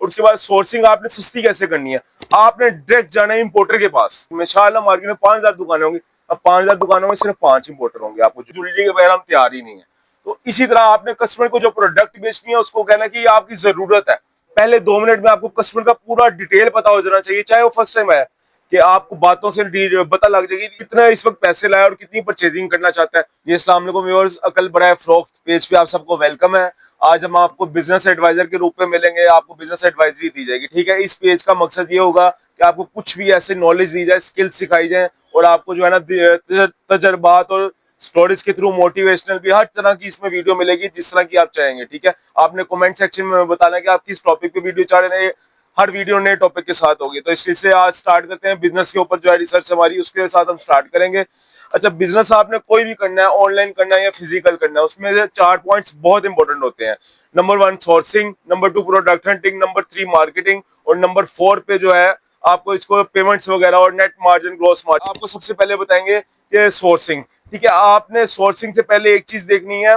और उसके बाद सोर्सिंग आपने सस्ती कैसे करनी है, आपने डायरेक्ट जाना है इंपोर्टर के पास। इंशाल्लाह मार्केट में 5000 दुकानें होंगी, अब 5000 दुकानों में सिर्फ 5 इंपोर्टर होंगे, आपको ज्वेलरी के बगैर हम तैयार ही नहीं है। तो इसी तरह आपने कस्टमर को जो प्रोडक्ट बेचनी है उसको कहना कि ये आपकी जरूरत है, पहले 2 मिनट में आपको कस्टमर का पूरा डिटेल पता हो जाना चाहिए, चाहे वो फर्स्ट टाइम आया, कि आपको बातों से पता लग जाएगी कितना इस वक्त पैसे लाया और कितनी परचेजिंग करना चाहता है। ये अस्सलाम वालेकुम व्यूअर्स, अकल बड़ा फरोख्त पेज पे आप सबको वेलकम है। आज हम आपको बिजनेस एडवाइजर के रूप में मिलेंगे, आपको बिजनेस एडवाइजरी दी जाएगी, ठीक है। इस पेज का मकसद ये होगा कि आपको कुछ भी ऐसे नॉलेज दी जाए, स्किल्स सिखाई जाए और आपको जो है ना तजर्बात और स्टोरीज के थ्रू मोटिवेशनल भी हर तरह की इसमें वीडियो मिलेगी जिस तरह की आप चाहेंगे, ठीक है। आपने कमेंट सेक्शन में बताना है कि आप किस टॉपिक पे वीडियो चाह रहे हैं, हर वीडियो नए टॉपिक के साथ होगी। तो इससे आज स्टार्ट करते हैं बिजनेस के ऊपर जो है रिसर्च हमारी, उसके साथ हम स्टार्ट करेंगे। अच्छा, बिजनेस आपने कोई भी करना है, ऑनलाइन करना है या फिजिकल करना है, उसमें से 4 पॉइंट्स बहुत इंपॉर्टेंट होते हैं। Number 1 sourcing, number 2 product hunting, number 3 marketing और नंबर 4 पे जो है आपको इसको पेमेंट्स वगैरह और नेट मार्जिन, ग्रॉस मार्जिन। आपको सबसे पहले बताएंगे कि सोर्सिंग, ठीक है। आपने सोर्सिंग से पहले एक चीज देखनी है,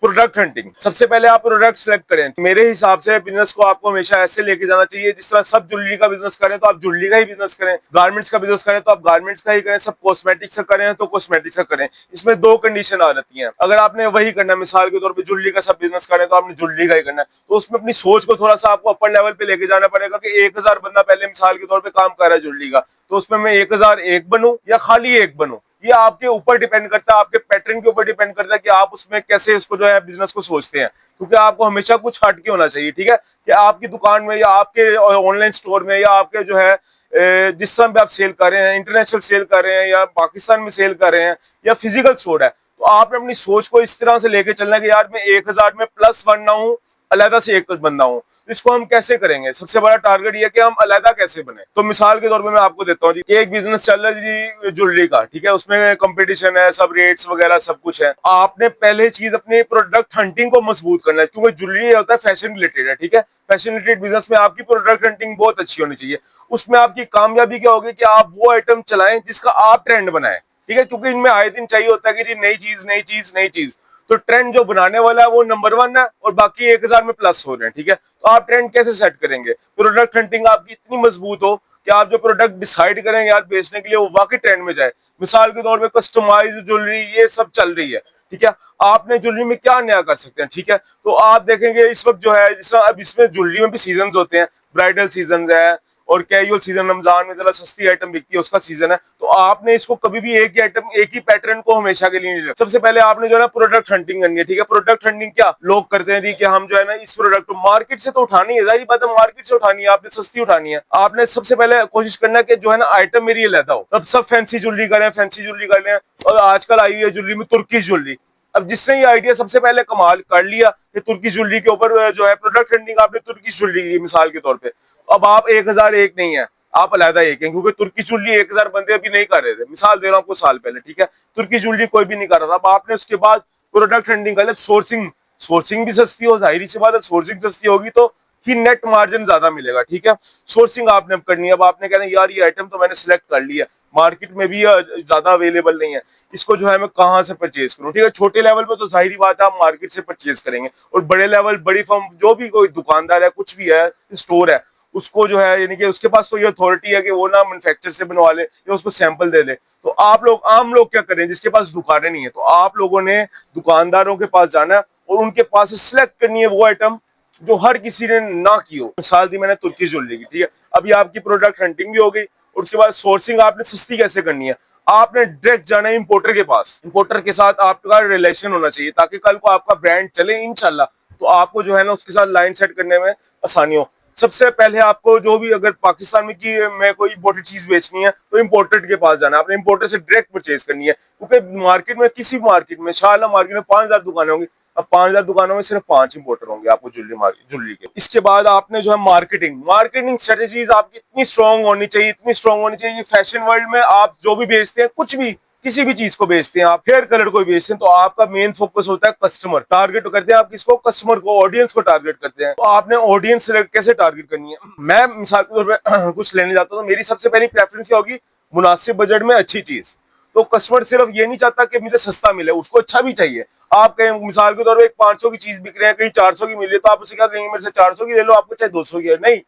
प्रोडक्ट हंटिंग। सबसे पहले आप प्रोडक्ट सेलेक्ट करें। मेरे हिसाब से बिजनेस को आपको हमेशा ऐसे लेके जाना चाहिए जिस तरह सब ज्वेलरी का बिजनेस करें तो आप ज्वेलरी का ही बिजनेस करें, गारमेंट्स का बिजनेस करें तो आप गारमेंट्स का ही करें, सब कॉस्मेटिक्स का करें तो कॉस्मेटिक्स का करें। इसमें 2 कंडीशन आ जाती हैं। अगर आपने वही करना है, मिसाल के तौर पर ज्वेलरी का सब बिजनेस करें तो आपने ज्वेलरी का ही करना है, तो उसमें अपनी सोच को थोड़ा सा आपको अपर लेवल पे लेके जाना पड़ेगा कि 1000 बंदा पहले मिसाल के तौर पर काम कर रहा है ज्वेलरी का, तो उसमें मैं 1001 बनूं या खाली 1 बनूं, ये आपके ऊपर डिपेंड करता है, आपके पैटर्न के ऊपर डिपेंड करता है कि आप उसमें कैसे इसको जो है बिजनेस को सोचते हैं। क्योंकि आपको हमेशा कुछ हट के होना चाहिए, ठीक है। कि आपकी दुकान में या आपके ऑनलाइन स्टोर में या आपके जो है जिस तरह भी आप सेल कर रहे हैं, इंटरनेशनल सेल कर रहे हैं या पाकिस्तान में सेल कर रहे हैं या फिजिकल स्टोर है, तो आपने अपनी सोच को इस तरह से लेके चलना है कि यार मैं 1000 में प्लस बनना हूं, अलहदा से एक बंदा हूं। तो इसको हम कैसे करेंगे, सबसे बड़ा टारगेट ये कि हम अलहदा कैसे बने। तो मिसाल के तौर पे मैं आपको देता हूं जी, एक बिजनेस चल रहा है जी ज्वेलरी का, ठीक है। उसमें कंपटीशन है, सब रेट्स वगैरह सब कुछ है। आपने पहले चीज अपने प्रोडक्ट हंटिंग को मजबूत करना है, क्योंकि ज्वेलरी होता है फैशन रिलेटेड है, ठीक है। फैशन रिलेटेड बिजनेस में आपकी प्रोडक्ट हंटिंग बहुत अच्छी होनी चाहिए। उसमें आपकी कामयाबी क्या होगी कि आप वो आइटम चलाएं जिसका आप ट्रेंड बनाएं, ठीक है। क्योंकि इनमें आए दिन चाहिए होता है कि नई चीज नई चीज नई चीज, तो ट्रेंड जो बनाने वाला है वो नंबर 1 है और बाकी 1000 में प्लस हो रहे हैं, ठीक है। तो आप ट्रेंड कैसे सेट करेंगे, प्रोडक्ट हंटिंग आपकी इतनी मजबूत हो कि आप जो प्रोडक्ट डिसाइड करेंगे यार बेचने के लिए वो वाकई ट्रेंड में जाए। मिसाल के तौर पे कस्टमाइज्ड ज्वेलरी ये सब चल रही है, ठीक है। आपने ज्वेलरी में क्या नया कर सकते हैं, ठीक है। तो आप देखेंगे इस वक्त जो है, जिस तरह अब इसमें ज्वेलरी में भी सीजन होते हैं, ब्राइडल सीजन है और कैजुअल सीजन, रमजान में जरा सस्ती आइटम बिकती है उसका सीजन है। तो आपने इसको कभी भी एक ही आइटम, एक ही पैटर्न को हमेशा के लिए नहीं रखना। सबसे पहले आपने जो है ना प्रोडक्ट हंटिंग करनी है, ठीक है। प्रोडक्ट हंटिंग क्या लोग करते हैं कि हम जो है ना इस प्रोडक्ट को मार्केट से तो उठानी है, जाहिर बात है मार्केट से उठानी है, आपने सस्ती उठानी है। आपने सबसे पहले कोशिश करना है कि जो है ना आइटम मेरी अलहदा हो। अब सब फैंसी ज्वेलरी करें, फैंसी ज्वेलरी कर लें, और आजकल आई हुई है ज्वेलरी में तुर्की ज्वेलरी। अब जिसने ये आइडिया सबसे पहले कमाल कर लिया कि तुर्की ज्वेलरी के ऊपर जो है प्रोडक्ट हंटिंग, आपने तुर्की ज्वेलरी की मिसाल के तौर पे, अब आप 1001 नहीं है, आप अलहदा एक है, क्योंकि तुर्की ज्वेलरी 1000 बंदे अभी नहीं कर रहे थे, मिसाल दे रहा हूं आपको साल पहले, ठीक है। तुर्की ज्वेलरी कोई भी नहीं कर रहा था। अब आपने उसके बाद प्रोडक्ट हंटिंग कर लिया, सोर्सिंग, सोर्सिंग भी सस्ती हो, जाहिर सी बात है सोर्सिंग सस्ती होगी तो ही नेट मार्जिन ज्यादा मिलेगा, ठीक है। सोर्सिंग आपने अब करनी है। अब आपने कहना यार ये आइटम तो मैंने सिलेक्ट कर लिया, मार्केट में भी ज्यादा अवेलेबल नहीं है, इसको जो है मैं कहां से परचेज करूं, ठीक है। छोटे लेवल पे तो जाहिर बात है आप मार्केट से परचेज करेंगे, और बड़े लेवल, बड़ी फर्म, जो भी कोई दुकानदार है, कुछ भी है, स्टोर है, उसको जो है यानी कि उसके पास तो ये अथॉरिटी है कि वो ना मैन्युफैक्चर से बनवा ले या उसको सैंपल दे ले। तो आप लोग, आम लोग क्या करें जिसके पास दुकानें नहीं है, तो आप लोगों ने दुकानदारों के पास जाना है और उनके पास से सिलेक्ट करनी है वो आइटम जो हर किसी ने ना की हो। मिसाल दी मैंने तुर्की ज्वेलरी की, ठीक है। अभी आपकी प्रोडक्ट हंटिंग भी हो गई और उसके बाद सोर्सिंग आपने सस्ती कैसे करनी है, आपने डायरेक्ट जाना है इंपोर्टर के पास। इंपोर्टर के साथ आपका रिलेशन होना चाहिए ताकि कल को आपका ब्रांड चले इंशाल्लाह, तो आपको जो है ना उसके साथ लाइन सेट करने में आसानी हो। सबसे पहले आपको जो भी, अगर पाकिस्तान में की मैं कोई इंपोर्टेड चीज बेचनी है तो इंपोर्टेड के पास जाना है, आपने इंपोर्टर से डायरेक्ट परचेज करनी है। क्योंकि मार्केट में, किसी मार्केट में, शाला मार्केट में 5000 दुकानें होंगी, अब 5000 दुकानों में सिर्फ 5 इंपोर्टर होंगे आपको ज्वेलरी के। इसके बाद आपने जो है मार्केटिंग, मार्केटिंग स्ट्रेटेजीज आपकी इतनी स्ट्रांग होनी चाहिए, इतनी स्ट्रांग होनी चाहिए। फैशन वर्ल्ड में आप जो भी बेचते हैं, कुछ भी, किसी भी चीज को बेचते हैं, आप हेयर कलर को बेचते हैं, तो आपका मेन फोकस होता है कस्टमर। टारगेट करते हैं आप किसको, कस्टमर को, ऑडियंस को टारगेट करते हैं। तो आपने ऑडियंस कैसे टारगेट करनी है। मैं मिसाल के तौर पर कुछ लेने जाता हूँ तो मेरी सबसे पहली प्रेफरेंस क्या होगी, मुनासिब बजट में अच्छी चीज। तो कस्टमर सिर्फ ये नहीं चाहता कि मुझे सस्ता मिले, उसको अच्छा भी चाहिए। आप कहीं मिसाल के तौर पर एक 500 की चीज बिक रही है, कहीं 400 की मिल रही है, तो आप उसे क्या कहेंगे मेरे से 400 की ले लो, आपको चाहे 200 की है? नहीं,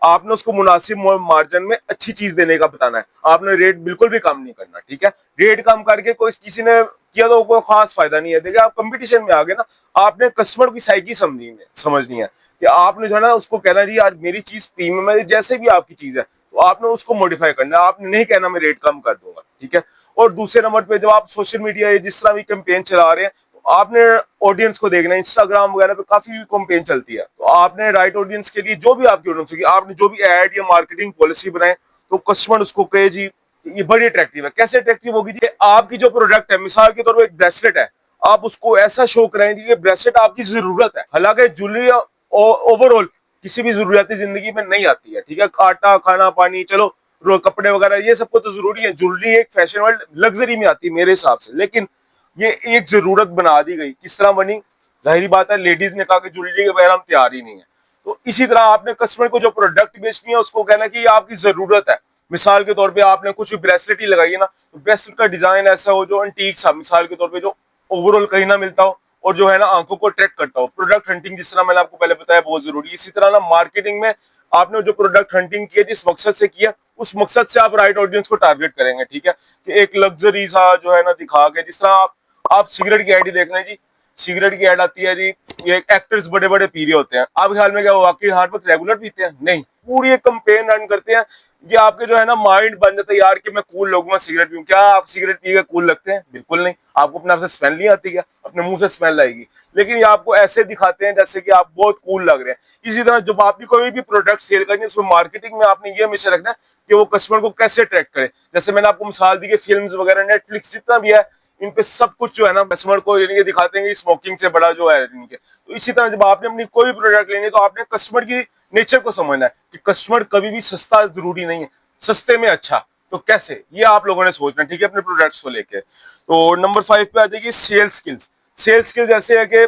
आपने उसको मुनासिब मार्जिन में अच्छी चीज देने का बताना है। आपने रेट बिल्कुल भी कम नहीं करना, ठीक है। रेट कम करके कोई किसी ने किया तो कोई खास फायदा नहीं है। देखिए आप कंपटीशन में आ गए ना, आपने कस्टमर की साइकी समझनी है कि आपने जो है ना उसको कहना जी यार मेरी चीज प्रीमियम है, जैसे भी आपकी चीज है तो आपने उसको मॉडिफाई करना है। आपने नहीं कहना मैं रेट कम कर दूंगा, ठीक है। और दूसरे नंबर पे जब आप सोशल मीडिया जिस तरह भी कैंपेन चला रहे हैं, आपने ऑडियंस को देखना है। इंस्टाग्राम वगैरह पे काफी कैंपेन चलती है, तो आपने राइट ऑडियंस के लिए जो भी आपकी ऑडियंस होगी, आपने जो भी एड या मार्केटिंग पॉलिसी बनाए तो कस्टमर उसको कहे जी ये बड़ी अट्रैक्टिव है। कैसे अट्रैक्टिव होगी जी? आपकी जो प्रोडक्ट है, मिसाल के तौर पर एक ब्रेसलेट है, आप उसको ऐसा शो कराएं कि ये ब्रेसलेट आपकी जरूरत है। हालांकि ज्वेलरी ओवरऑल किसी भी जरूरियाती जिंदगी में नहीं आती है, ठीक है। आटा, खाना, पानी, चलो कपड़े वगैरह ये सबको तो जरूरी है। ज्वेलरी एक फैशन वर्ल्ड लग्जरी में आती है मेरे हिसाब से, लेकिन ये एक जरूरत बना दी गई। किस तरह बनी? जाहिर बात है लेडीज ने कहा कि ज्वेलरी के बगैर हम तैयार ही नहीं है। तो इसी तरह आपने कस्टमर को जो प्रोडक्ट बेचनी है उसको कहना कि ये आपकी जरूरत है। मिसाल के तौर पे आपने कुछ भी ब्रेसलेट ही लगाई है ना, तो ब्रेसलेट का डिजाइन ऐसा हो जो एंटीक सा, मिसाल के तौर पे जो ओवरऑल कहीं ना मिलता हो और जो है ना आंखों को अट्रैक्ट करता हो। प्रोडक्ट हंटिंग जिस तरह मैंने आपको पहले बताया बहुत जरूरी है। इसी तरह ना मार्केटिंग में आपने जो प्रोडक्ट हंटिंग किया जिस मकसद से किया, उस मकसद से आप राइट ऑडियंस को टारगेट करेंगे, ठीक है। कि एक लग्जरी सा जो है ना दिखा के, जिस तरह आप सिगरेट की एड ही देख लें जी, सिगरेट की एड आती है जी, ये एक्टर्स बड़े बड़े पी रहे होते हैं, आपके ख्याल में क्या वो वाकई हार्ट वक्त रेगुलर पीते हैं? नहीं, पूरी एक कंपेन रन करते हैं। ये आपके जो है ना माइंड बन जाता है यार कि मैं कूल लोगों में सिगरेट पीऊं। क्या आप सिगरेट पी के कूल लगते हैं? बिल्कुल नहीं। आपको अपने आप से स्मेल नहीं आती क्या? अपने मुंह से स्मेल आएगी, लेकिन ये आपको ऐसे दिखाते हैं जैसे कि आप बहुत कूल लग रहे हैं। इसी तरह जब आप भी कोई भी प्रोडक्ट सेल करनी है, उसमें मार्केटिंग में आपने ये हमेशा रखना है कि वो कस्टमर को कैसे अट्रैक्ट करे। जैसे मैंने आपको मिसाल दी कि फिल्म वगैरह, नेटफ्लिक्स जितना भी है, इन पे सब कुछ जो है ना कस्टमर को यानी कि दिखाते हैं कि स्मोकिंग से बड़ा जो है इनके। तो इसी तरह जब आपने अपनी कोई भी प्रोडक्ट लेनी है तो आपने कस्टमर की नेचर को समझना है कि कस्टमर कभी भी सस्ता जरूरी नहीं है, सस्ते में अच्छा। तो कैसे, ये आप लोगों ने सोचना, ठीक है, अपने प्रोडक्ट्स को लेके। तो नंबर 5 पे आ जाएगी सेल्स स्किल्स। सेल्स स्किल्स ऐसे है कि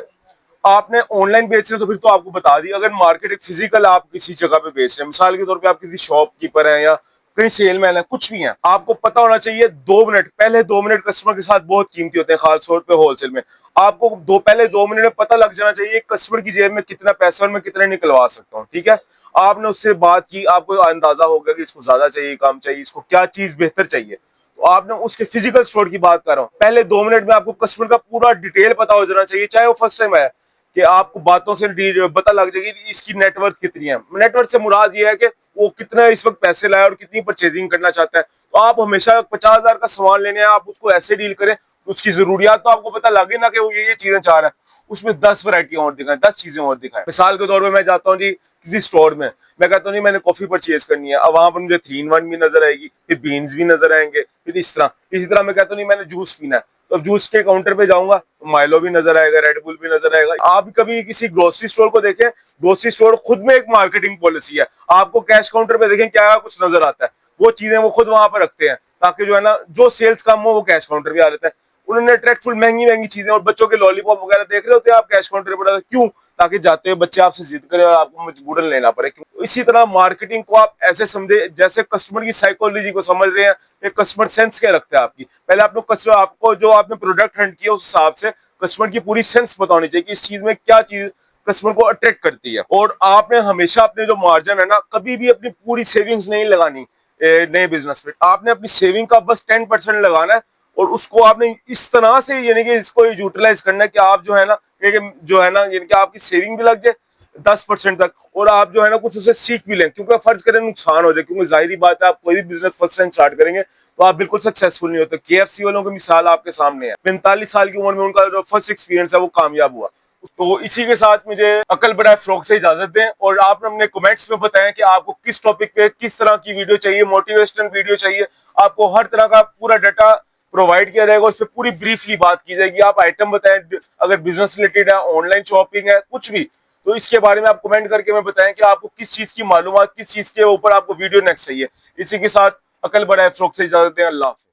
आपने ऑनलाइन बेच रहे हो तो फिर तो आपको बता दी, अगर मार्केट एक फिजिकल आप किसी जगह पे बेच रहे हैं, मिसाल के तौर पे आप किसी शॉपकीपर हैं या कहीं सेलमैन है, कुछ भी है, आपको पता होना चाहिए 2 मिनट पहले, 2 मिनट कस्टमर के साथ बहुत कीमती होते हैं, खास तौर पे होलसेल में। आपको पहले 2 मिनट में पता लग जाना चाहिए कस्टमर की जेब में कितना पैसा और मैं कितना निकलवा सकता हूँ, ठीक है। आपने उससे बात की, आपको अंदाजा हो गया कि इसको ज्यादा चाहिए, कम चाहिए, इसको क्या चीज बेहतर चाहिए, तो आपने उसके फिजिकल स्टोर की बात कर रहा हूँ। पहले 2 मिनट में आपको कस्टमर का पूरा डिटेल पता हो जाना चाहिए, चाहे वो फर्स्ट टाइम आया, कि आपको बातों से पता लग जाएगी कि इसकी नेटवर्थ कितनी है। नेटवर्थ से मुराद ये है कि वो कितना इस वक्त पैसे लाए और कितनी परचेजिंग करना चाहता है। तो आप हमेशा 50,000 का सामान लेने हैं, आप उसको ऐसे डील करें, उसकी जरूरियात तो आपको पता लगे ना कि वो ये चीजें चाह रहा है, उसमें 10 वैरायटी और दिखाएं, 10 चीजें और दिखाएं। मिसाल के तौर पर मैं जाता हूँ जी किसी स्टोर में, मैं कहता हूँ जी मैंने कॉफी परचेज करनी है, अब वहां पर मुझे 3-in-1 भी नजर आएगी, फिर बीन्स भी नजर आएंगे, फिर इसी तरह मैं कहता हूँ मैंने जूस पीना है, तो जूस के काउंटर पे जाऊंगा तो माइलो भी नजर आएगा, रेड बुल भी नजर आएगा। आप कभी किसी ग्रोसरी स्टोर को देखें, ग्रोसरी स्टोर खुद में एक मार्केटिंग पॉलिसी है, आपको कैश काउंटर पे देखें क्या कुछ नजर आता है, वो चीजें वो खुद वहां पर रखते हैं ताकि जो है ना जो सेल्स कम हो वो कैश काउंटर पे आ जाता है। उन्होंने अट्रैक्टफुल महंगी महंगी चीजें, और बच्चों के लॉलीपॉप वगैरह देख रहे होते हैं आप कैश काउंटर पर, क्यों? ताकि जाते हुए बच्चे आपसे जिद करें और आपको मजबूरन लेना पड़े। क्यों? इसी तरह मार्केटिंग को आप ऐसे समझे जैसे कस्टमर की साइकोलॉजी को समझ रहे हैं, एक कस्टमर सेंस क्या रखता है आपकी। पहले आप लोग कस्टमर, आपको जो आपने प्रोडक्ट हंट किया उस हिसाब से कस्टमर की पूरी सेंस पता होनी चाहिए कि इस चीज में क्या चीज कस्टमर को अट्रैक्ट करती है। और आपने हमेशा अपने जो मार्जिन है ना, कभी भी अपनी पूरी सेविंग्स नहीं लगानी नए बिजनेस में। आपने अपनी सेविंग का बस 10% लगाना है और उसको आपने इस तरह से यानी कि इसको यूटिलाइज करना है कि आप जो है ना यानी कि आपकी सेविंग भी लग जाए 10% तक, और आप जो है ना कुछ उसे सीख भी लें, क्योंकि फर्ज करें नुकसान हो जाए, क्योंकि जाहिर बात है आप कोई भी बिजनेस फर्स्ट टाइम स्टार्ट करेंगे तो आप बिल्कुल सक्सेसफुल नहीं होते। KFC वालों की मिसाल आपके सामने है, 45 साल की उम्र में उनका जो फर्स्ट एक्सपीरियंस है वो कामयाब हुआ। तो इसी के साथ मुझे अकल बढ़ाए फ्रॉक से इजाजत दें, और आप अपने कमेंट्स में बताएं कि आपको किस टॉपिक पे किस तरह की वीडियो चाहिए, मोटिवेशनल वीडियो चाहिए, आपको हर तरह का पूरा डाटा प्रोवाइड किया जाएगा, उस पर पूरी ब्रीफली बात की जाएगी। आप आइटम बताएं, अगर बिजनेस रिलेटेड है, ऑनलाइन शॉपिंग है, कुछ भी, तो इसके बारे में आप कमेंट करके मैं बताएं कि आपको किस चीज की मालूमात, किस चीज के ऊपर आपको वीडियो नेक्स्ट चाहिए। इसी के साथ अकल बढ़ाए फ्रॉक से इजाजत दें। अल्लाह हाफ़िज़।